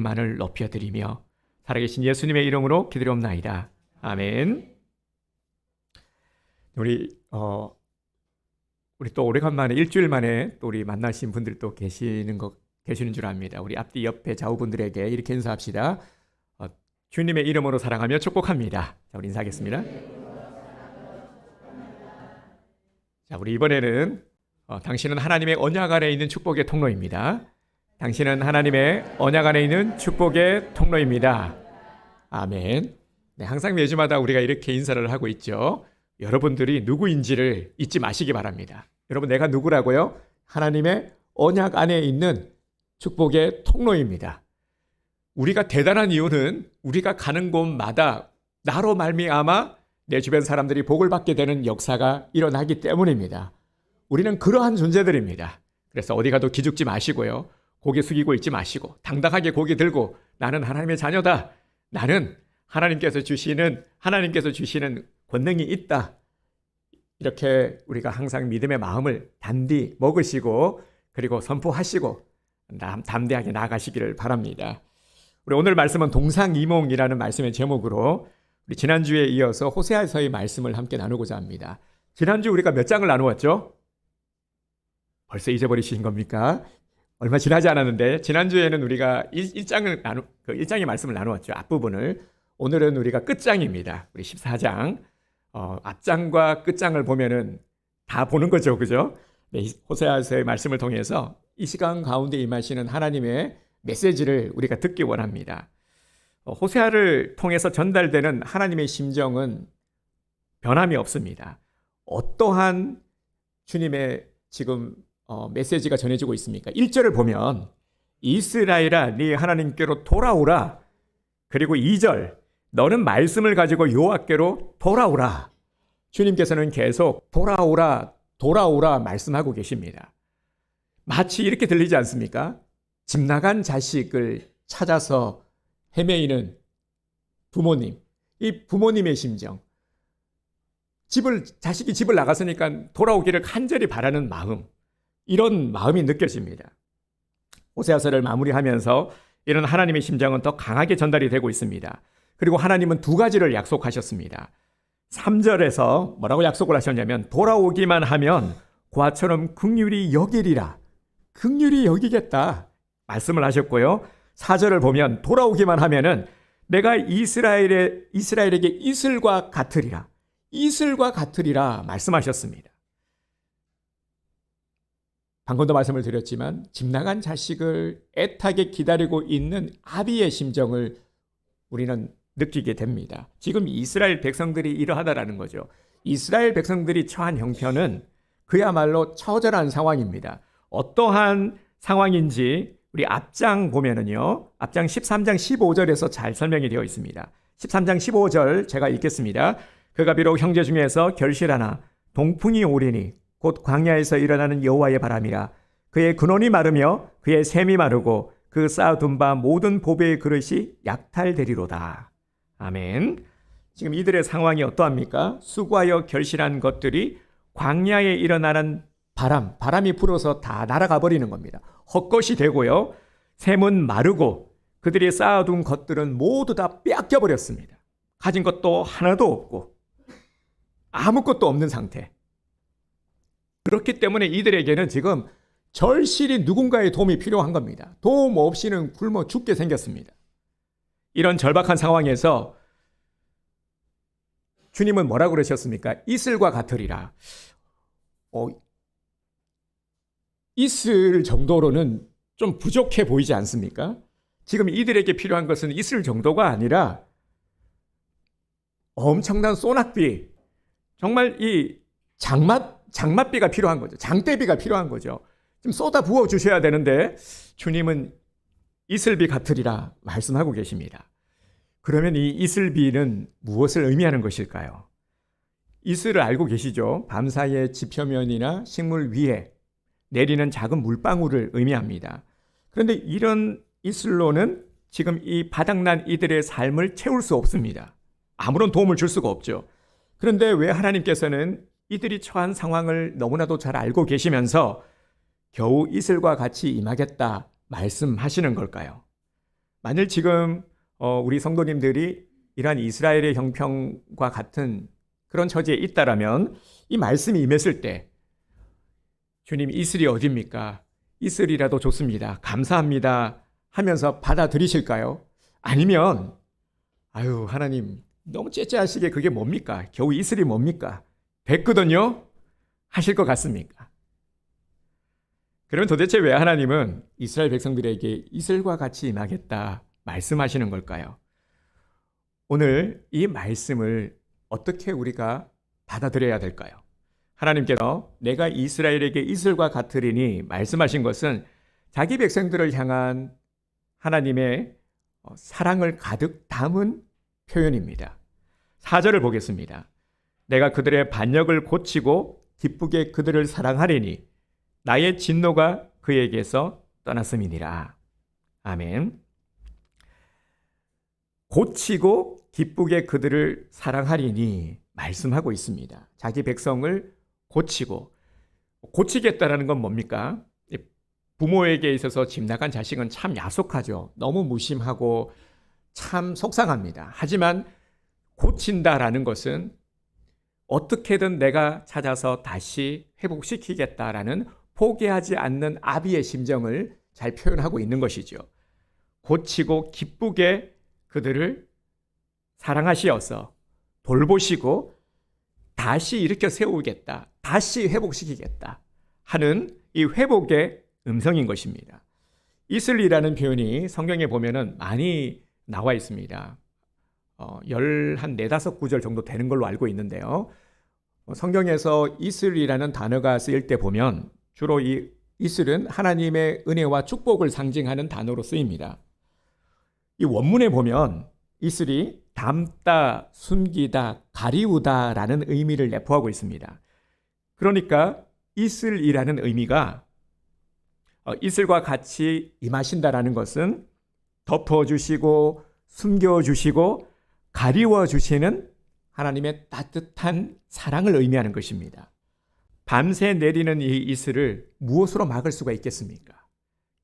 만을 높여드리며 살아계신 예수님의 이름으로 기도하옵나이다. 아멘. 우리 또 오래간만에 일주일 만에 또 우리 만나신 분들도 계시는 줄 압니다. 우리 앞뒤 옆에 좌우분들에게 이렇게 인사합시다. 주님의 이름으로 사랑하며 축복합니다. 자, 우리 인사하겠습니다. 자, 우리 이번에는 당신은 하나님의 언약 안에 있는 축복의 통로입니다. 당신은 하나님의 언약 안에 있는 축복의 통로입니다. 아멘. 네, 항상 매주마다 우리가 이렇게 인사를 하고 있죠. 여러분들이 누구인지를 잊지 마시기 바랍니다. 여러분, 내가 누구라고요? 하나님의 언약 안에 있는 축복의 통로입니다. 우리가 대단한 이유는 우리가 가는 곳마다 나로 말미암아 내 주변 사람들이 복을 받게 되는 역사가 일어나기 때문입니다. 우리는 그러한 존재들입니다. 그래서 어디 가도 기죽지 마시고요. 고개 숙이고 있지 마시고 당당하게 고개 들고 나는 하나님의 자녀다. 나는 하나님께서 주시는 권능이 있다. 이렇게 우리가 항상 믿음의 마음을 단디 먹으시고 그리고 선포하시고 담대하게 나아가시기를 바랍니다. 우리 오늘 말씀은 동상이몽이라는 말씀의 제목으로 우리 지난주에 이어서 호세아서의 말씀을 함께 나누고자 합니다. 지난주 우리가 몇 장을 나누었죠? 벌써 잊어버리신 겁니까? 얼마 지나지 않았는데 지난주에는 우리가 1장의 말씀을 나누었죠. 앞부분을. 오늘은 우리가 끝장입니다. 우리 14장. 앞장과 끝장을 보면은 다 보는 거죠. 그죠? 네, 호세아서의 말씀을 통해서 이 시간 가운데 임하시는 하나님의 메시지를 우리가 듣기 원합니다. 호세아를 통해서 전달되는 하나님의 심정은 변함이 없습니다. 어떠한 주님의 지금 메시지가 전해지고 있습니까? 1절을 보면 이스라엘아 네 하나님께로 돌아오라. 그리고 2절 너는 말씀을 가지고 여호와께로 돌아오라. 주님께서는 계속 돌아오라 말씀하고 계십니다. 마치 이렇게 들리지 않습니까? 집 나간 자식을 찾아서 헤매이는 부모님, 이 부모님의 심정. 자식이 집을 나갔으니까 돌아오기를 간절히 바라는 마음, 이런 마음이 느껴집니다. 호세아서를 마무리하면서 이런 하나님의 심정은 더 강하게 전달이 되고 있습니다. 그리고 하나님은 두 가지를 약속하셨습니다. 3절에서 뭐라고 약속을 하셨냐면 돌아오기만 하면 고아처럼 긍휼히 여기리라. 긍휼히 여기겠다 말씀을 하셨고요. 4절을 보면 돌아오기만 하면은 내가 이스라엘에게 이슬과 같으리라. 이슬과 같으리라 말씀하셨습니다. 방금도 말씀을 드렸지만 집 나간 자식을 애타게 기다리고 있는 아비의 심정을 우리는 느끼게 됩니다. 지금 이스라엘 백성들이 이러하다라는 거죠. 이스라엘 백성들이 처한 형편은 그야말로 처절한 상황입니다. 어떠한 상황인지 우리 앞장 보면은요. 앞장 13장 15절에서 잘 설명이 되어 있습니다. 13장 15절 제가 읽겠습니다. 그가 비록 형제 중에서 결실하나 동풍이 오리니 곧 광야에서 일어나는 여호와의 바람이라. 그의 근원이 마르며 그의 샘이 마르고 그 쌓아둔 바 모든 보배의 그릇이 약탈되리로다. 아멘. 지금 이들의 상황이 어떠합니까? 수고하여 결실한 것들이 광야에 일어나는 바람이 불어서 다 날아가 버리는 겁니다. 헛것이 되고요. 샘은 마르고 그들이 쌓아둔 것들은 모두 다 빼앗겨 버렸습니다. 가진 것도 하나도 없고 아무것도 없는 상태. 그렇기 때문에 이들에게는 지금 절실히 누군가의 도움이 필요한 겁니다. 도움 없이는 굶어 죽게 생겼습니다. 이런 절박한 상황에서 주님은 뭐라고 그러셨습니까? 이슬과 같으리라. 이슬 정도로는 좀 부족해 보이지 않습니까? 지금 이들에게 필요한 것은 이슬 정도가 아니라 엄청난 소낙비, 정말 이 장맛비가 필요한 거죠. 장대비가 필요한 거죠. 좀 쏟아 부어 주셔야 되는데 주님은 이슬비 같으리라 말씀하고 계십니다. 그러면 이 이슬비는 무엇을 의미하는 것일까요? 이슬을 알고 계시죠? 밤사이의 지표면이나 식물 위에 내리는 작은 물방울을 의미합니다. 그런데 이런 이슬로는 지금 이 바닥난 이들의 삶을 채울 수 없습니다. 아무런 도움을 줄 수가 없죠. 그런데 왜 하나님께서는 이들이 처한 상황을 너무나도 잘 알고 계시면서 겨우 이슬과 같이 임하겠다 말씀하시는 걸까요? 만일 지금 우리 성도님들이 이러한 이스라엘의 형편과 같은 그런 처지에 있다라면 이 말씀이 임했을 때 주님 이슬이 어디입니까? 이슬이라도 좋습니다. 감사합니다. 하면서 받아들이실까요? 아니면 아유 하나님 너무 째째하시게 그게 뭡니까? 겨우 이슬이 뭡니까? 됐거든요? 하실 것 같습니까? 그러면 도대체 왜 하나님은 이스라엘 백성들에게 이슬과 같이 임하겠다 말씀하시는 걸까요? 오늘 이 말씀을 어떻게 우리가 받아들여야 될까요? 하나님께서 내가 이스라엘에게 이슬과 같으리니 말씀하신 것은 자기 백성들을 향한 하나님의 사랑을 가득 담은 표현입니다. 4절을 보겠습니다. 내가 그들의 반역을 고치고 기쁘게 그들을 사랑하리니 나의 진노가 그에게서 떠났음이니라. 아멘. 고치고 기쁘게 그들을 사랑하리니 말씀하고 있습니다. 자기 백성을 고치겠다라는 건 뭡니까? 부모에게 있어서 집 나간 자식은 참 야속하죠. 너무 무심하고 참 속상합니다. 하지만 고친다라는 것은 어떻게든 내가 찾아서 다시 회복시키겠다라는 포기하지 않는 아비의 심정을 잘 표현하고 있는 것이죠. 고치고 기쁘게 그들을 사랑하시어서 돌보시고 다시 일으켜 세우겠다, 다시 회복시키겠다 하는 이 회복의 음성인 것입니다. 이슬이라는 표현이 성경에 보면은 많이 나와 있습니다. 14-15구절 정도 되는 걸로 알고 있는데요. 성경에서 이슬이라는 단어가 쓰일 때 보면 주로 이 이슬은 하나님의 은혜와 축복을 상징하는 단어로 쓰입니다. 이 원문에 보면 이슬이 담다, 숨기다, 가리우다라는 의미를 내포하고 있습니다. 그러니까 이슬이라는 의미가 이슬과 같이 임하신다라는 것은 덮어주시고 숨겨주시고 가리워주시는 하나님의 따뜻한 사랑을 의미하는 것입니다. 밤새 내리는 이 이슬을 무엇으로 막을 수가 있겠습니까?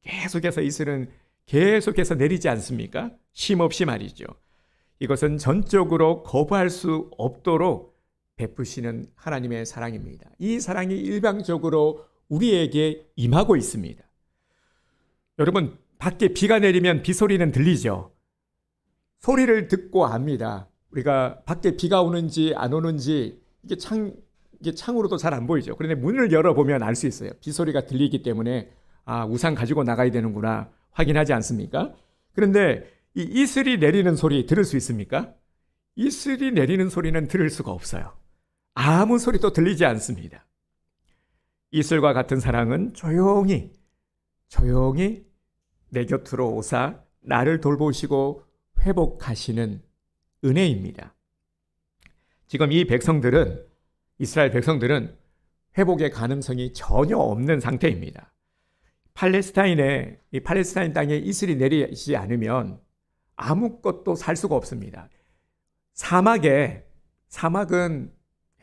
계속해서 이슬은 계속해서 내리지 않습니까? 쉼없이 말이죠. 이것은 전적으로 거부할 수 없도록 베푸시는 하나님의 사랑입니다. 이 사랑이 일방적으로 우리에게 임하고 있습니다. 여러분, 밖에 비가 내리면 빗소리는 들리죠? 소리를 듣고 압니다. 우리가 밖에 비가 오는지 안 오는지 이게 창으로도 잘 안 보이죠. 그런데 문을 열어보면 알 수 있어요. 빗소리가 들리기 때문에 우산 가지고 나가야 되는구나 확인하지 않습니까? 그런데 이 이슬이 내리는 소리 들을 수 있습니까? 이슬이 내리는 소리는 들을 수가 없어요. 아무 소리도 들리지 않습니다. 이슬과 같은 사랑은 조용히 내 곁으로 오사 나를 돌보시고 회복하시는 은혜입니다. 지금 이 백성들은, 이스라엘 백성들은 회복의 가능성이 전혀 없는 상태입니다. 이 팔레스타인 땅에 이슬이 내리지 않으면 아무것도 살 수가 없습니다. 사막은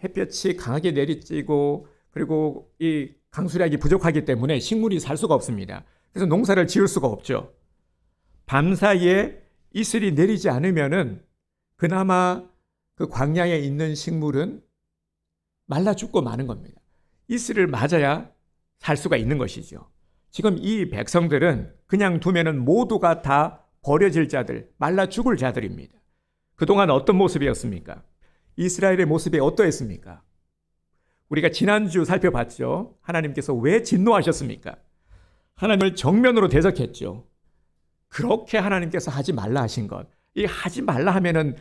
햇볕이 강하게 내리쬐고 그리고 이 강수량이 부족하기 때문에 식물이 살 수가 없습니다. 그래서 농사를 지을 수가 없죠. 밤사이에 이슬이 내리지 않으면은 그나마 그 광야에 있는 식물은 말라 죽고 마는 겁니다. 이슬을 맞아야 살 수가 있는 것이죠. 지금 이 백성들은 그냥 두면은 모두가 다 버려질 자들, 말라 죽을 자들입니다. 그동안 어떤 모습이었습니까? 이스라엘의 모습이 어떠했습니까? 우리가 지난주 살펴봤죠. 하나님께서 왜 진노하셨습니까? 하나님을 정면으로 대적했죠. 그렇게 하나님께서 하지 말라 하신 것, 이 하지 말라 하면은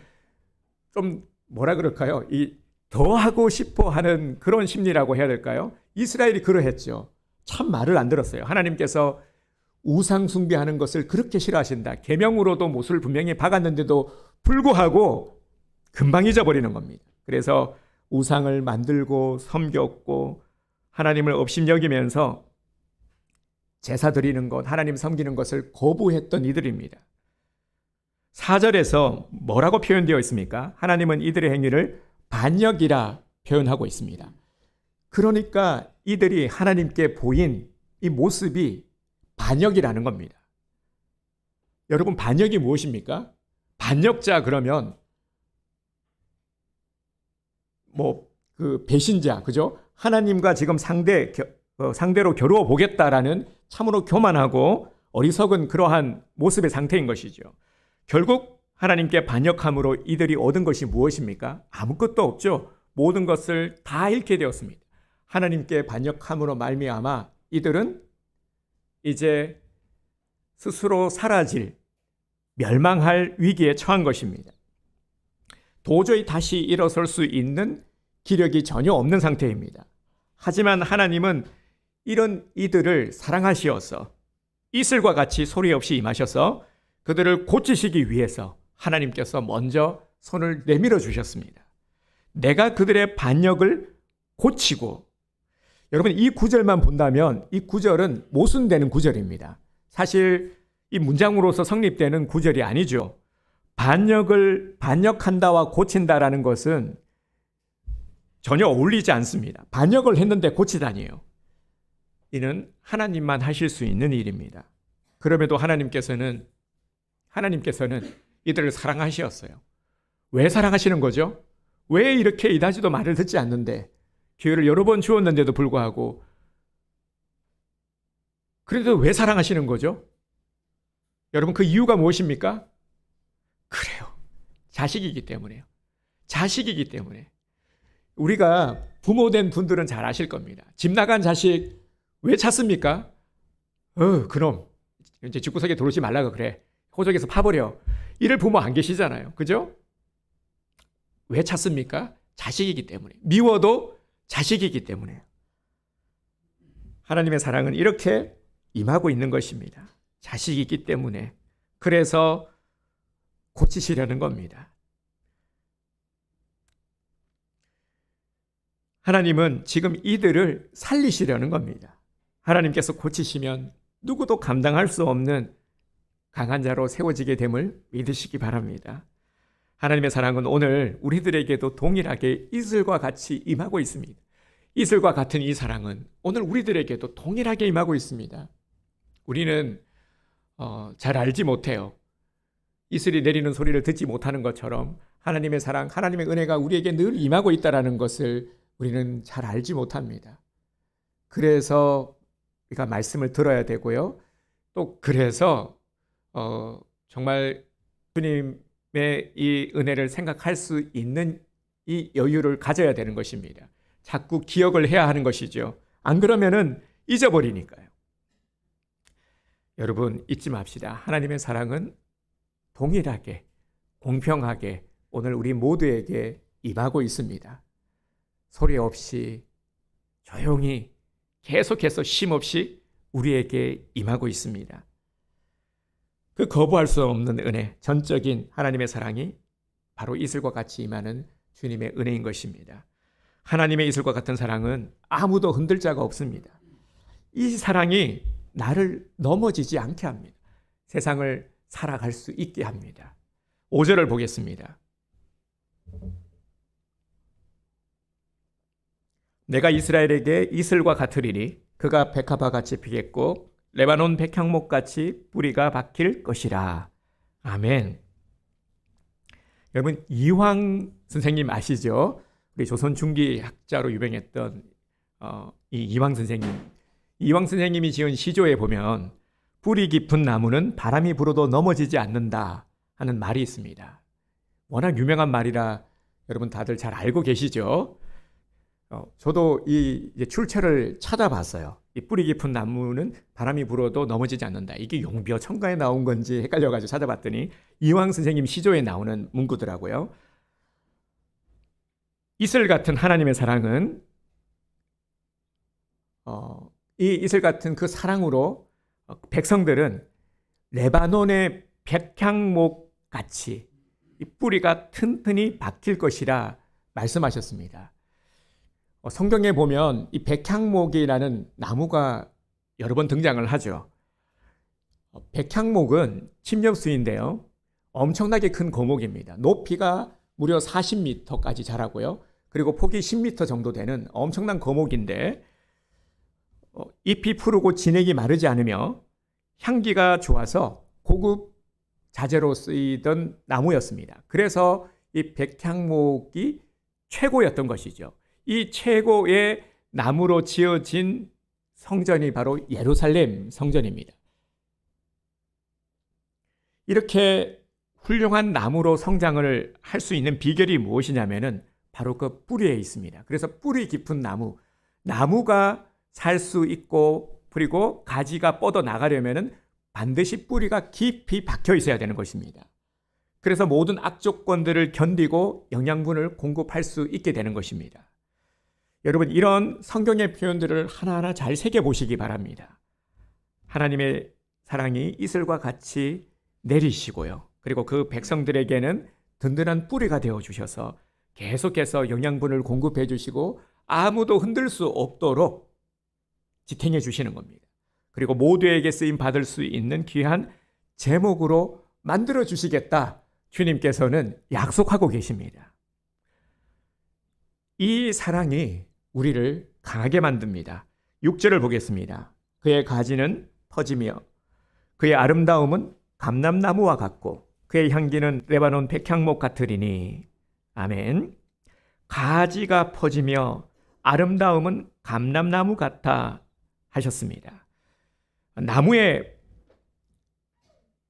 좀 뭐라 그럴까요? 이 더 하고 싶어 하는 그런 심리라고 해야 될까요? 이스라엘이 그러했죠. 참 말을 안 들었어요. 하나님께서 우상 숭배하는 것을 그렇게 싫어하신다. 계명으로도 못을 분명히 박았는데도 불구하고 금방 잊어버리는 겁니다. 그래서 우상을 만들고 섬겼고 하나님을 업신여기면서 제사 드리는 것, 하나님 섬기는 것을 거부했던 이들입니다. 4절에서 뭐라고 표현되어 있습니까? 하나님은 이들의 행위를 반역이라 표현하고 있습니다. 그러니까 이들이 하나님께 보인 이 모습이 반역이라는 겁니다. 여러분, 반역이 무엇입니까? 반역자 그러면 그 배신자, 그죠? 하나님과 지금 상대로 겨루어 보겠다라는 참으로 교만하고 어리석은 그러한 모습의 상태인 것이죠. 결국 하나님께 반역함으로 이들이 얻은 것이 무엇입니까? 아무것도 없죠. 모든 것을 다 잃게 되었습니다. 하나님께 반역함으로 말미암아 이들은 이제 스스로 사라질, 멸망할 위기에 처한 것입니다. 도저히 다시 일어설 수 있는 기력이 전혀 없는 상태입니다. 하지만 하나님은 이런 이들을 사랑하시어서 이슬과 같이 소리 없이 임하셔서 그들을 고치시기 위해서 하나님께서 먼저 손을 내밀어 주셨습니다. 내가 그들의 반역을 고치고, 여러분 이 구절만 본다면 이 구절은 모순되는 구절입니다. 사실 이 문장으로서 성립되는 구절이 아니죠. 반역한다와 고친다라는 것은 전혀 어울리지 않습니다. 반역을 했는데 고치다니요. 이는 하나님만 하실 수 있는 일입니다. 그럼에도 하나님께서는 이들을 사랑하셨어요. 왜 사랑하시는 거죠? 왜 이렇게 이다지도 말을 듣지 않는데, 기회를 여러 번 주었는데도 불구하고, 그래도 왜 사랑하시는 거죠? 여러분, 그 이유가 무엇입니까? 그래요. 자식이기 때문에요. 자식이기 때문에. 우리가 부모된 분들은 잘 아실 겁니다. 집 나간 자식 왜 찾습니까? 그럼 이제 집구석에 들어오지 말라고 그래. 호적에서 파버려. 이럴 부모 안 계시잖아요. 그죠? 왜 찾습니까? 자식이기 때문에. 미워도 자식이기 때문에. 하나님의 사랑은 이렇게 임하고 있는 것입니다. 자식이기 때문에. 그래서 고치시려는 겁니다. 하나님은 지금 이들을 살리시려는 겁니다. 하나님께서 고치시면 누구도 감당할 수 없는 강한 자로 세워지게 됨을 믿으시기 바랍니다. 하나님의 사랑은 오늘 우리들에게도 동일하게 이슬과 같이 임하고 있습니다. 이슬과 같은 이 사랑은 오늘 우리들에게도 동일하게 임하고 있습니다. 우리는 잘 알지 못해요. 이슬이 내리는 소리를 듣지 못하는 것처럼 하나님의 사랑, 하나님의 은혜가 우리에게 늘 임하고 있다는 것을 우리는 잘 알지 못합니다. 그래서 우리가 말씀을 들어야 되고요. 또 그래서 정말 주님의 이 은혜를 생각할 수 있는 이 여유를 가져야 되는 것입니다. 자꾸 기억을 해야 하는 것이죠. 안 그러면은 잊어버리니까요. 여러분 잊지 맙시다. 하나님의 사랑은 동일하게, 공평하게 오늘 우리 모두에게 임하고 있습니다. 소리 없이 조용히 계속해서 쉼없이 우리에게 임하고 있습니다. 그 거부할 수 없는 은혜, 전적인 하나님의 사랑이 바로 이슬과 같이 임하는 주님의 은혜인 것입니다. 하나님의 이슬과 같은 사랑은 아무도 흔들 자가 없습니다. 이 사랑이 나를 넘어지지 않게 합니다. 세상을 살아갈 수 있게 합니다. 5절을 보겠습니다. 내가 이스라엘에게 이슬과 같으리니 그가 백합화 같이 피겠고 레바논 백향목 같이 뿌리가 박힐 것이라. 아멘. 여러분 이황 선생님 아시죠? 우리 조선 중기 학자로 유명했던 이 이황 선생님. 이황 선생님이 지은 시조에 보면 뿌리 깊은 나무는 바람이 불어도 넘어지지 않는다 하는 말이 있습니다. 워낙 유명한 말이라 여러분 다들 잘 알고 계시죠? 저도 이제 출처를 찾아봤어요. 이 뿌리 깊은 나무는 바람이 불어도 넘어지지 않는다. 이게 용비어 천가에 나온 건지 헷갈려가지고 찾아봤더니 이황 선생님 시조에 나오는 문구더라고요. 이슬 같은 하나님의 사랑은 이 이슬 같은 그 사랑으로 백성들은 레바논의 백향목 같이 이 뿌리가 튼튼히 박힐 것이라 말씀하셨습니다. 성경에 보면 이 백향목이라는 나무가 여러 번 등장을 하죠. 백향목은 침엽수인데요. 엄청나게 큰 고목입니다. 높이가 무려 40m까지 자라고요. 그리고 폭이 10m 정도 되는 엄청난 고목인데 잎이 푸르고 진액이 마르지 않으며 향기가 좋아서 고급 자재로 쓰이던 나무였습니다. 그래서 이 백향목이 최고였던 것이죠. 이 최고의 나무로 지어진 성전이 바로 예루살렘 성전입니다. 이렇게 훌륭한 나무로 성장을 할 수 있는 비결이 무엇이냐면은 바로 그 뿌리에 있습니다. 그래서 뿌리 깊은 나무가 살 수 있고 그리고 가지가 뻗어 나가려면은 반드시 뿌리가 깊이 박혀 있어야 되는 것입니다. 그래서 모든 악조건들을 견디고 영양분을 공급할 수 있게 되는 것입니다. 여러분, 이런 성경의 표현들을 하나하나 잘 새겨보시기 바랍니다. 하나님의 사랑이 이슬과 같이 내리시고요. 그리고 그 백성들에게는 든든한 뿌리가 되어주셔서 계속해서 영양분을 공급해 주시고 아무도 흔들 수 없도록 지탱해 주시는 겁니다. 그리고 모두에게 쓰임 받을 수 있는 귀한 제목으로 만들어 주시겠다. 주님께서는 약속하고 계십니다. 이 사랑이 우리를 강하게 만듭니다. 6절을 보겠습니다. 그의 가지는 퍼지며 그의 아름다움은 감람나무와 같고 그의 향기는 레바논 백향목 같으리니. 아멘. 가지가 퍼지며 아름다움은 감람나무 같아 하셨습니다. 나무에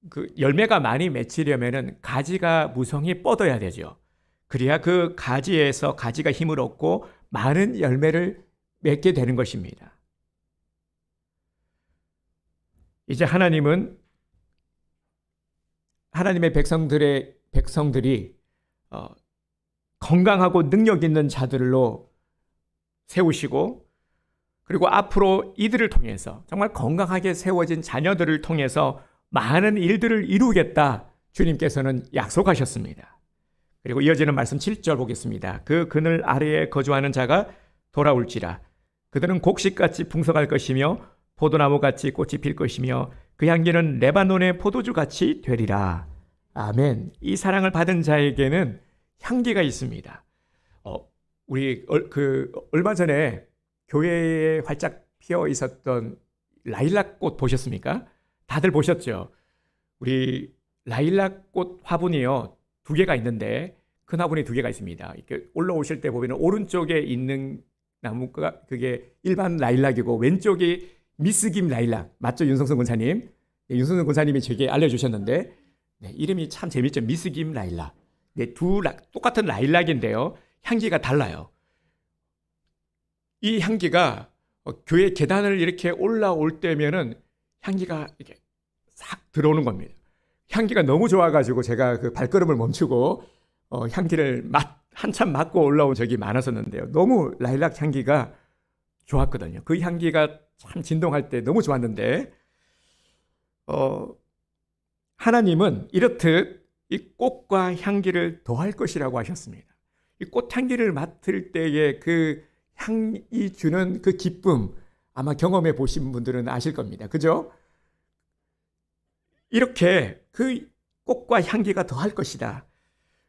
그 열매가 많이 맺히려면은 가지가 무성히 뻗어야 되죠. 그래야 그 가지에서 가지가 힘을 얻고 많은 열매를 맺게 되는 것입니다. 이제 하나님은 하나님의 백성들이 건강하고 능력 있는 자들로 세우시고 그리고 앞으로 이들을 통해서 정말 건강하게 세워진 자녀들을 통해서 많은 일들을 이루겠다 주님께서는 약속하셨습니다. 그리고 이어지는 말씀 7절 보겠습니다. 그 그늘 아래에 거주하는 자가 돌아올지라. 그들은 곡식같이 풍성할 것이며 포도나무같이 꽃이 필 것이며 그 향기는 레바논의 포도주같이 되리라. 아멘. 이 사랑을 받은 자에게는 향기가 있습니다. 우리 얼마 전에 교회에 활짝 피어 있었던 라일락꽃 보셨습니까? 다들 보셨죠? 우리 라일락꽃 화분이요 2개가 있는데 큰 화분이 2개가 있습니다. 이렇게 올라오실 때 보면 오른쪽에 있는 나무가 그게 일반 라일락이고 왼쪽이 미스김 라일락 맞죠? 윤성선 군사님. 네, 윤성선 군사님이 제게 알려주셨는데 네, 이름이 참 재밌죠. 미스김 라일락. 네, 똑같은 라일락인데요. 향기가 달라요. 이 향기가 교회 계단을 이렇게 올라올 때면은 향기가 이렇게 싹 들어오는 겁니다. 향기가 너무 좋아가지고 제가 그 발걸음을 멈추고 향기를 한참 맡고 올라온 적이 많았었는데요. 너무 라일락 향기가 좋았거든요. 그 향기가 참 진동할 때 너무 좋았는데 하나님은 이렇듯 이 꽃과 향기를 더할 것이라고 하셨습니다. 이 꽃향기를 맡을 때의 그 향이 주는 그 기쁨 아마 경험해 보신 분들은 아실 겁니다. 그죠? 이렇게 그 꽃과 향기가 더할 것이다.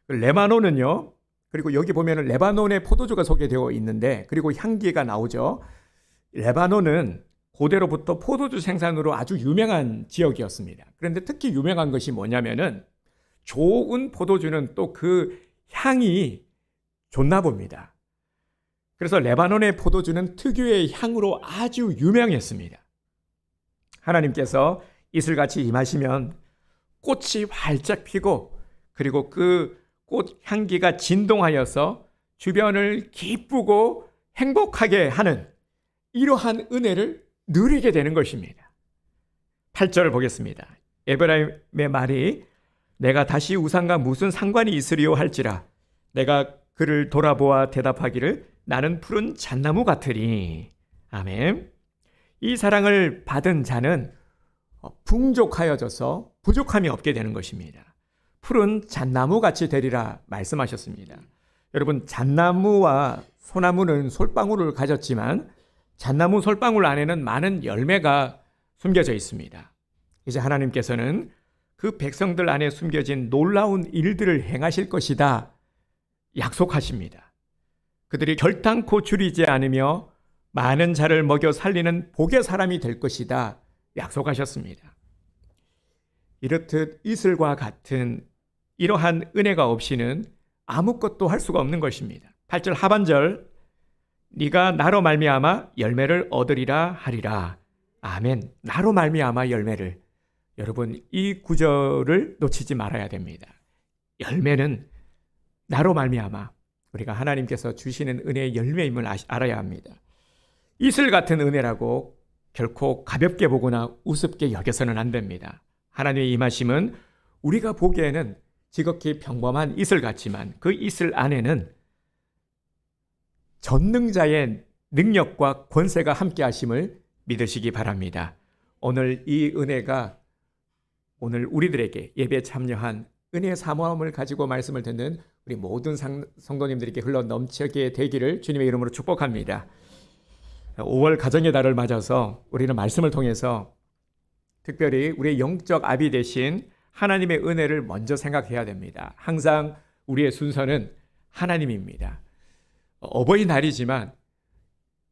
레바논은요. 그리고 여기 보면은 레바논의 포도주가 소개되어 있는데 그리고 향기가 나오죠. 레바논은 고대로부터 포도주 생산으로 아주 유명한 지역이었습니다. 그런데 특히 유명한 것이 뭐냐면은 좋은 포도주는 또 그 향이 좋나 봅니다. 그래서 레바논의 포도주는 특유의 향으로 아주 유명했습니다. 하나님께서 이슬같이 임하시면 꽃이 활짝 피고 그리고 그 꽃 향기가 진동하여서 주변을 기쁘고 행복하게 하는 이러한 은혜를 누리게 되는 것입니다. 8절을 보겠습니다. 에브라임의 말이 내가 다시 우상과 무슨 상관이 있으리요 할지라 내가 그를 돌아보아 대답하기를 나는 푸른 잣나무 같으리. 아멘. 이 사랑을 받은 자는 풍족하여져서 부족함이 없게 되는 것입니다. 푸른 잣나무 같이 되리라 말씀하셨습니다. 여러분, 잣나무와 소나무는 솔방울을 가졌지만 잣나무 솔방울 안에는 많은 열매가 숨겨져 있습니다. 이제 하나님께서는 그 백성들 안에 숨겨진 놀라운 일들을 행하실 것이다 약속하십니다. 그들이 결단코 줄이지 않으며 많은 자를 먹여 살리는 복의 사람이 될 것이다 약속하셨습니다. 이렇듯 이슬과 같은 이러한 은혜가 없이는 아무것도 할 수가 없는 것입니다. 8절 하반절 네가 나로 말미암아 열매를 얻으리라 하리라. 아멘. 나로 말미암아 열매를. 여러분 이 구절을 놓치지 말아야 됩니다. 열매는 나로 말미암아 우리가 하나님께서 주시는 은혜의 열매임을 알아야 합니다. 이슬 같은 은혜라고 결코 가볍게 보거나 우습게 여겨서는 안 됩니다. 하나님의 임하심은 우리가 보기에는 지극히 평범한 이슬 같지만 그 이슬 안에는 전능자의 능력과 권세가 함께 하심을 믿으시기 바랍니다. 오늘 이 은혜가 오늘 우리들에게 예배에 참여한 은혜의 사모함을 가지고 말씀을 듣는 우리 모든 성도님들에게 흘러 넘치게 되기를 주님의 이름으로 축복합니다. 5월 가정의 달을 맞아서 우리는 말씀을 통해서 특별히 우리의 영적 아비 되신 하나님의 은혜를 먼저 생각해야 됩니다. 항상 우리의 순서는 하나님입니다. 어버이날이지만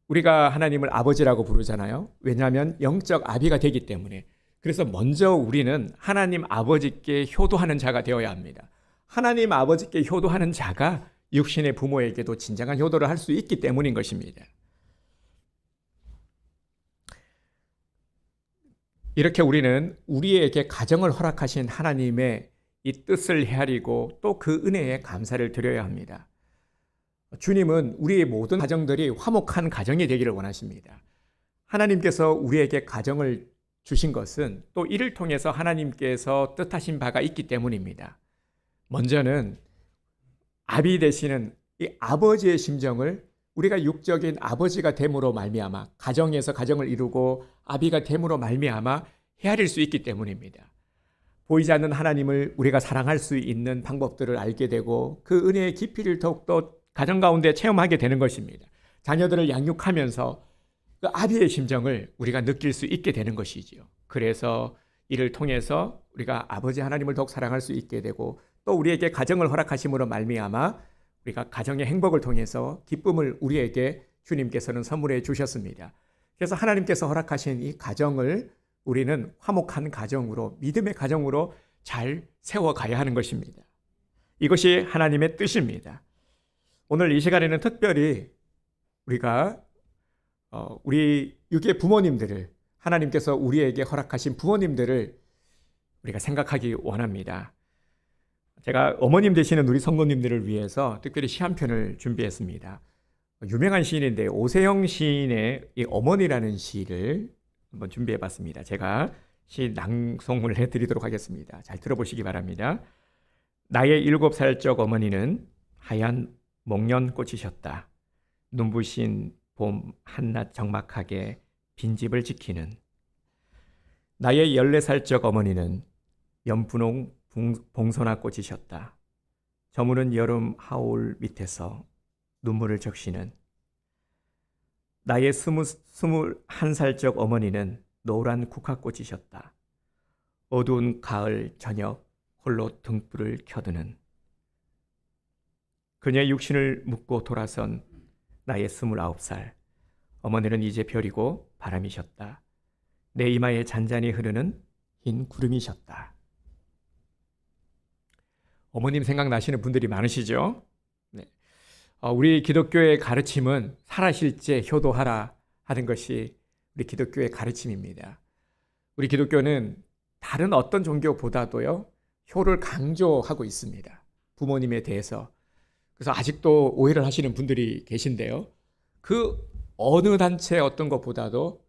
우리가 하나님을 아버지라고 부르잖아요. 왜냐하면 영적 아비가 되기 때문에. 그래서 먼저 우리는 하나님 아버지께 효도하는 자가 되어야 합니다. 하나님 아버지께 효도하는 자가 육신의 부모에게도 진정한 효도를 할 수 있기 때문인 것입니다. 이렇게 우리는 우리에게 가정을 허락하신 하나님의 이 뜻을 헤아리고 또 그 은혜에 감사를 드려야 합니다. 주님은 우리의 모든 가정들이 화목한 가정이 되기를 원하십니다. 하나님께서 우리에게 가정을 주신 것은 또 이를 통해서 하나님께서 뜻하신 바가 있기 때문입니다. 먼저는 아비 되시는 이 아버지의 심정을 우리가 육적인 아버지가 됨으로 말미암아 가정에서 가정을 이루고 아비가 됨으로 말미암아 헤아릴 수 있기 때문입니다. 보이지 않는 하나님을 우리가 사랑할 수 있는 방법들을 알게 되고 그 은혜의 깊이를 더욱더 가정 가운데 체험하게 되는 것입니다. 자녀들을 양육하면서 그 아비의 심정을 우리가 느낄 수 있게 되는 것이지요. 그래서 이를 통해서 우리가 아버지 하나님을 더욱 사랑할 수 있게 되고 또 우리에게 가정을 허락하심으로 말미암아 우리가 가정의 행복을 통해서 기쁨을 우리에게 주님께서는 선물해 주셨습니다. 그래서 하나님께서 허락하신 이 가정을 우리는 화목한 가정으로 믿음의 가정으로 잘 세워가야 하는 것입니다. 이것이 하나님의 뜻입니다. 오늘 이 시간에는 특별히 우리가 우리 육의 부모님들을 하나님께서 우리에게 허락하신 부모님들을 우리가 생각하기 원합니다. 제가 어머님 되시는 우리 성도님들을 위해서 특별히 시 한 편을 준비했습니다. 유명한 시인인데 오세영 시인의 이 어머니라는 시를 한번 준비해봤습니다. 제가 시 낭송을 해드리도록 하겠습니다. 잘 들어보시기 바랍니다. 나의 7살적 어머니는 하얀 목련꽃이셨다. 눈부신 봄 한낮 적막하게 빈집을 지키는. 나의 14살적 어머니는 연분홍 봉선화 꽃이셨다. 저무는 여름 하올 밑에서 눈물을 적시는. 나의 21살적 어머니는 노란 국화꽃이셨다. 어두운 가을 저녁 홀로 등불을 켜드는. 그녀의 육신을 묻고 돌아선 나의 29살 어머니는 이제 별이고 바람이셨다. 내 이마에 잔잔히 흐르는 흰 구름이셨다. 어머님 생각나시는 분들이 많으시죠? 네. 우리 기독교의 가르침은 살아실제 효도하라 하는 것이 우리 기독교의 가르침입니다. 우리 기독교는 다른 어떤 종교보다도요, 효를 강조하고 있습니다. 부모님에 대해서. 그래서 아직도 오해를 하시는 분들이 계신데요. 그 어느 단체 어떤 것보다도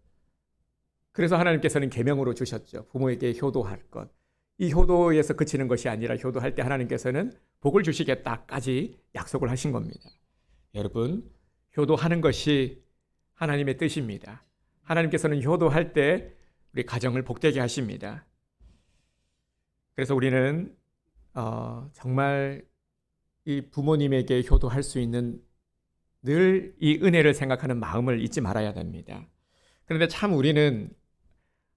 그래서 하나님께서는 계명으로 주셨죠. 부모에게 효도할 것. 이 효도에서 그치는 것이 아니라 효도할 때 하나님께서는 복을 주시겠다까지 약속을 하신 겁니다. 여러분, 효도하는 것이 하나님의 뜻입니다. 하나님께서는 효도할 때 우리 가정을 복되게 하십니다. 그래서 우리는 정말 이 부모님에게 효도할 수 있는 늘 이 은혜를 생각하는 마음을 잊지 말아야 됩니다. 그런데 참 우리는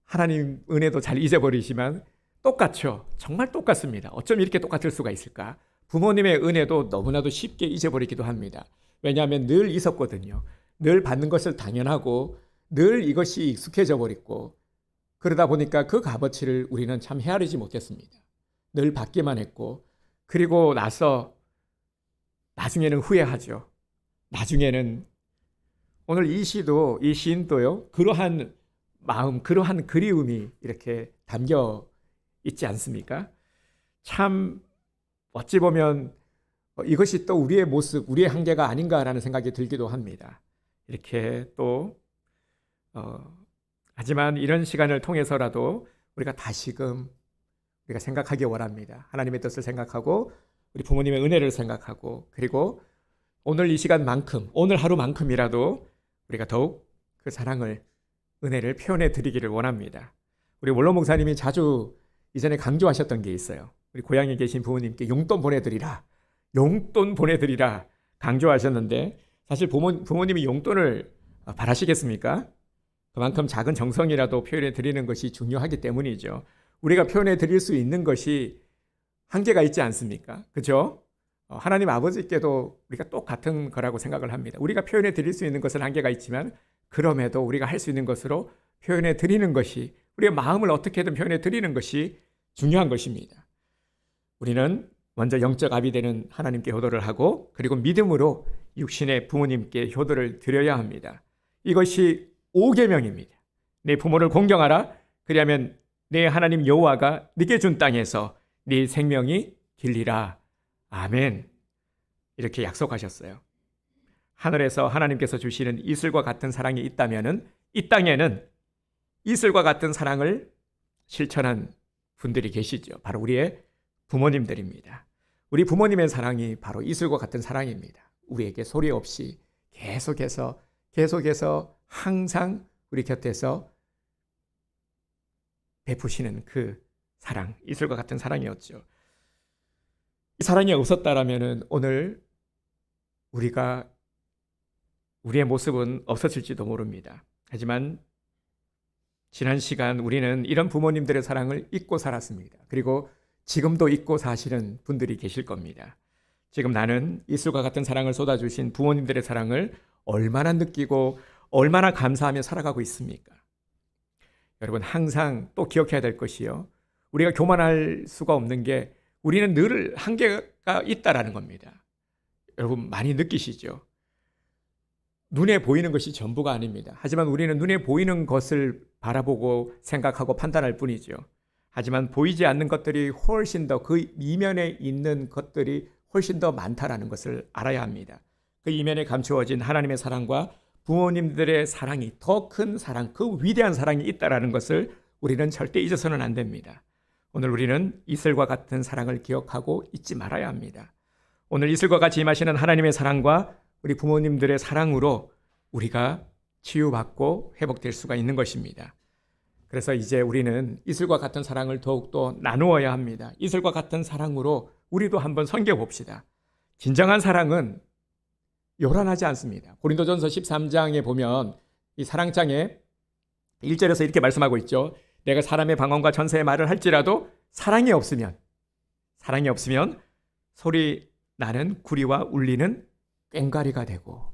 하나님 은혜도 잘 잊어버리지만 똑같죠. 정말 똑같습니다. 어쩜 이렇게 똑같을 수가 있을까? 부모님의 은혜도 너무나도 쉽게 잊어버리기도 합니다. 왜냐하면 늘 있었거든요. 늘 받는 것을 당연하고 늘 이것이 익숙해져 버렸고 그러다 보니까 그 값어치를 우리는 참 헤아리지 못했습니다. 늘 받기만 했고, 그리고 나서 나중에는 후회하죠. 나중에는 오늘 이 시인도요, 그러한 마음, 그러한 그리움이 이렇게 담겨 있지 않습니까? 참 어찌 보면 이것이 또 우리의 모습, 우리의 한계가 아닌가라는 생각이 들기도 합니다. 이렇게 또 하지만 이런 시간을 통해서라도 우리가 다시금 우리가 생각하기 원합니다. 하나님의 뜻을 생각하고 우리 부모님의 은혜를 생각하고, 그리고 오늘 이 시간만큼, 오늘 하루만큼이라도 우리가 더욱 그 사랑을, 은혜를 표현해 드리기를 원합니다. 우리 원로 목사님이 자주 이전에 강조하셨던 게 있어요. 우리 고향에 계신 부모님께 용돈 보내드리라, 용돈 보내드리라 강조하셨는데, 사실 부모님이 용돈을 바라시겠습니까? 그만큼 작은 정성이라도 표현해 드리는 것이 중요하기 때문이죠. 우리가 표현해 드릴 수 있는 것이 한계가 있지 않습니까? 그렇죠? 하나님 아버지께도 우리가 똑같은 거라고 생각을 합니다. 우리가 표현해 드릴 수 있는 것은 한계가 있지만, 그럼에도 우리가 할 수 있는 것으로 표현해 드리는 것이, 우리의 마음을 어떻게든 표현해 드리는 것이 중요한 것입니다. 우리는 먼저 영적 아비 되는 하나님께 효도를 하고, 그리고 믿음으로 육신의 부모님께 효도를 드려야 합니다. 이것이 5계명입니다. 네 부모를 공경하라. 그리하면 네 하나님 여호와가 네게 준 땅에서 네 생명이 길리라. 아멘. 이렇게 약속하셨어요. 하늘에서 하나님께서 주시는 이슬과 같은 사랑이 있다면은 이 땅에는 이슬과 같은 사랑을 실천한 분들이 계시죠. 바로 우리의 부모님들입니다. 우리 부모님의 사랑이 바로 이슬과 같은 사랑입니다. 우리에게 소리 없이 계속해서 항상 우리 곁에서 베푸시는 그 사랑, 이슬과 같은 사랑이었죠. 이 사랑이 없었다라면은 오늘 우리의 모습은 없어질지도 모릅니다. 하지만 지난 시간 우리는 이런 부모님들의 사랑을 잊고 살았습니다. 그리고 지금도 잊고 사시는 분들이 계실 겁니다. 지금 나는 이슬과 같은 사랑을 쏟아주신 부모님들의 사랑을 얼마나 느끼고 얼마나 감사하며 살아가고 있습니까? 여러분, 항상 또 기억해야 될 것이요, 우리가 교만할 수가 없는 게 우리는 늘 한계가 있다라는 겁니다. 여러분 많이 느끼시죠? 눈에 보이는 것이 전부가 아닙니다. 하지만 우리는 눈에 보이는 것을 바라보고 생각하고 판단할 뿐이죠. 하지만 보이지 않는 것들이 훨씬 더, 그 이면에 있는 것들이 훨씬 더 많다라는 것을 알아야 합니다. 그 이면에 감추어진 하나님의 사랑과 부모님들의 사랑이, 더 큰 사랑, 그 위대한 사랑이 있다라는 것을 우리는 절대 잊어서는 안 됩니다. 오늘 우리는 이슬과 같은 사랑을 기억하고 잊지 말아야 합니다. 오늘 이슬과 같이 임하시는 하나님의 사랑과 우리 부모님들의 사랑으로 우리가 치유받고 회복될 수가 있는 것입니다. 그래서 이제 우리는 이슬과 같은 사랑을 더욱더 나누어야 합니다. 이슬과 같은 사랑으로 우리도 한번 섬겨봅시다. 진정한 사랑은 요란하지 않습니다. 고린도전서 13장에 보면 이 사랑장에 1절에서 이렇게 말씀하고 있죠. 내가 사람의 방언과 천사의 말을 할지라도 사랑이 없으면 소리 나는 구리와 울리는 꽹과리가 되고,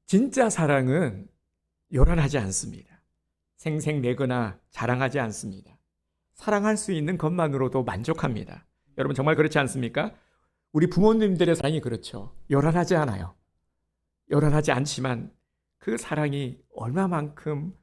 진짜 사랑은 요란하지 않습니다. 생색내거나 자랑하지 않습니다. 사랑할 수 있는 것만으로도 만족합니다. 여러분 정말 그렇지 않습니까? 우리 부모님들의 사랑이 그렇죠. 요란하지 않아요. 요란하지 않지만 그 사랑이 얼마만큼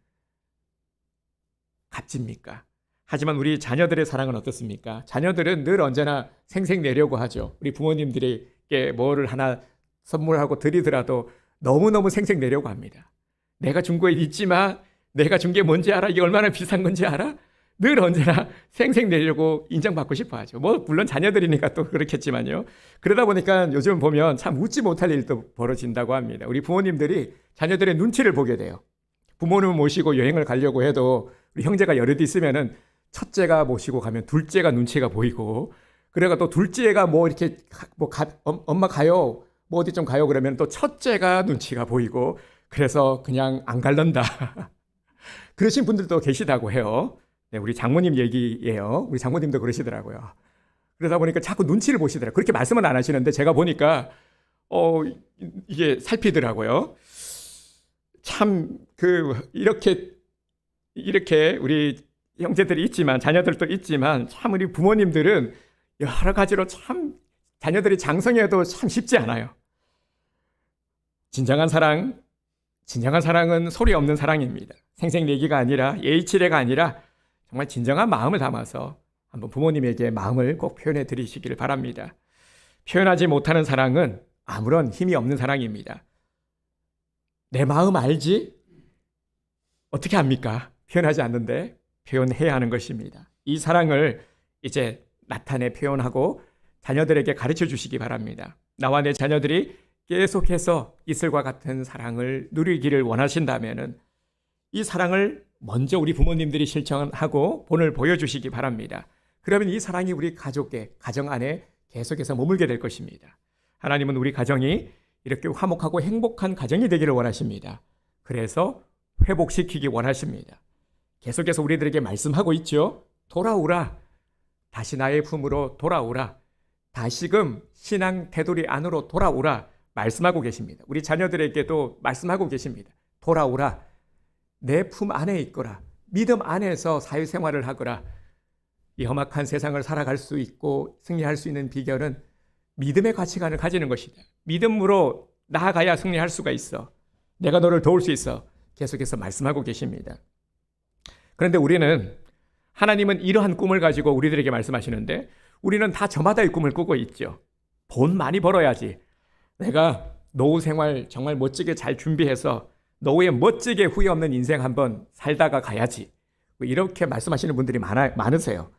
값집니까? 하지만 우리 자녀들의 사랑은 어떻습니까? 자녀들은 늘 언제나 생색내려고 하죠. 우리 부모님들에게 뭐를 하나 선물하고 드리더라도 너무너무 생색내려고 합니다. 내가 준 거에 잊지 마. 내가 준 게 뭔지 알아? 이게 얼마나 비싼 건지 알아? 늘 언제나 생색내려고 인정받고 싶어 하죠. 물론 자녀들이니까 또 그렇겠지만요. 그러다 보니까 요즘 보면 참 웃지 못할 일도 벌어진다고 합니다. 우리 부모님들이 자녀들의 눈치를 보게 돼요. 부모님을 모시고 여행을 가려고 해도 우리 형제가 여럿 있으면은 첫째가 모시고 가면 둘째가 눈치가 보이고, 그래가 또 둘째가 엄마 가요, 어디 좀 가요 그러면 또 첫째가 눈치가 보이고, 그래서 그냥 안 갈란다. 그러신 분들도 계시다고 해요. 네, 우리 장모님 얘기예요. 우리 장모님도 그러시더라고요. 그러다 보니까 자꾸 눈치를 보시더라고요. 그렇게 말씀은 안 하시는데 제가 보니까 이게 살피더라고요. 참 이렇게 이렇게 우리 형제들이 있지만, 자녀들도 있지만, 참 우리 부모님들은 여러 가지로 참 자녀들이 장성해도 참 쉽지 않아요. 진정한 사랑은 소리 없는 사랑입니다. 생색내기가 아니라, 예의치레가 아니라 정말 진정한 마음을 담아서 한번 부모님에게 마음을 꼭 표현해 드리시기를 바랍니다. 표현하지 못하는 사랑은 아무런 힘이 없는 사랑입니다. 내 마음 알지? 어떻게 합니까? 표현하지 않는데 표현해야 하는 것입니다. 이 사랑을 이제 나타내 표현하고 자녀들에게 가르쳐 주시기 바랍니다. 나와 내 자녀들이 계속해서 이슬과 같은 사랑을 누리기를 원하신다면은 이 사랑을 먼저 우리 부모님들이 실천하고 본을 보여주시기 바랍니다. 그러면 이 사랑이 우리 가족의 가정 안에 계속해서 머물게 될 것입니다. 하나님은 우리 가정이 이렇게 화목하고 행복한 가정이 되기를 원하십니다. 그래서 회복시키기 원하십니다. 계속해서 우리들에게 말씀하고 있죠. 돌아오라. 다시 나의 품으로 돌아오라. 다시금 신앙 테두리 안으로 돌아오라. 말씀하고 계십니다. 우리 자녀들에게도 말씀하고 계십니다. 돌아오라. 내 품 안에 있거라. 믿음 안에서 사회생활을 하거라. 이 험악한 세상을 살아갈 수 있고 승리할 수 있는 비결은 믿음의 가치관을 가지는 것이다. 믿음으로 나아가야 승리할 수가 있어. 내가 너를 도울 수 있어. 계속해서 말씀하고 계십니다. 그런데 하나님은 이러한 꿈을 가지고 우리들에게 말씀하시는데 우리는 다 저마다의 꿈을 꾸고 있죠. 돈 많이 벌어야지. 내가 노후 생활 정말 멋지게 잘 준비해서 노후에 멋지게 후회 없는 인생 한번 살다가 가야지. 이렇게 말씀하시는 분들이 많으세요.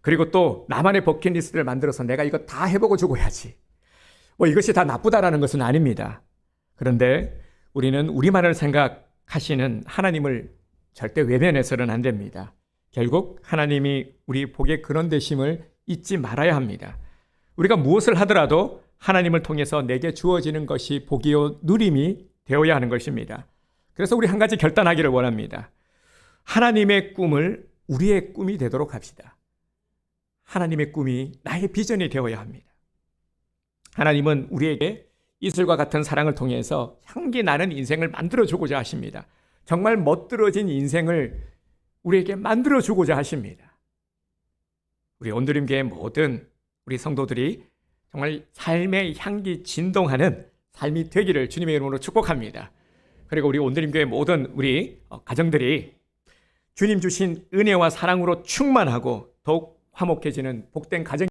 그리고 또 나만의 버킷리스트를 만들어서 내가 이거 다 해보고 죽어야지. 이것이 다 나쁘다라는 것은 아닙니다. 그런데 우리는 우리만을 생각하시는 하나님을 절대 외면해서는 안 됩니다. 결국 하나님이 우리 복의 근원 되심을 잊지 말아야 합니다. 우리가 무엇을 하더라도 하나님을 통해서 내게 주어지는 것이 복이요 누림이 되어야 하는 것입니다. 그래서 우리 한 가지 결단하기를 원합니다. 하나님의 꿈을 우리의 꿈이 되도록 합시다. 하나님의 꿈이 나의 비전이 되어야 합니다. 하나님은 우리에게 이슬과 같은 사랑을 통해서 향기 나는 인생을 만들어주고자 하십니다. 정말 멋들어진 인생을 우리에게 만들어주고자 하십니다. 우리 온드림교회 모든 우리 성도들이 정말 삶의 향기 진동하는 삶이 되기를 주님의 이름으로 축복합니다. 그리고 우리 온드림교회 모든 우리 가정들이 주님 주신 은혜와 사랑으로 충만하고 더욱 화목해지는 복된 가정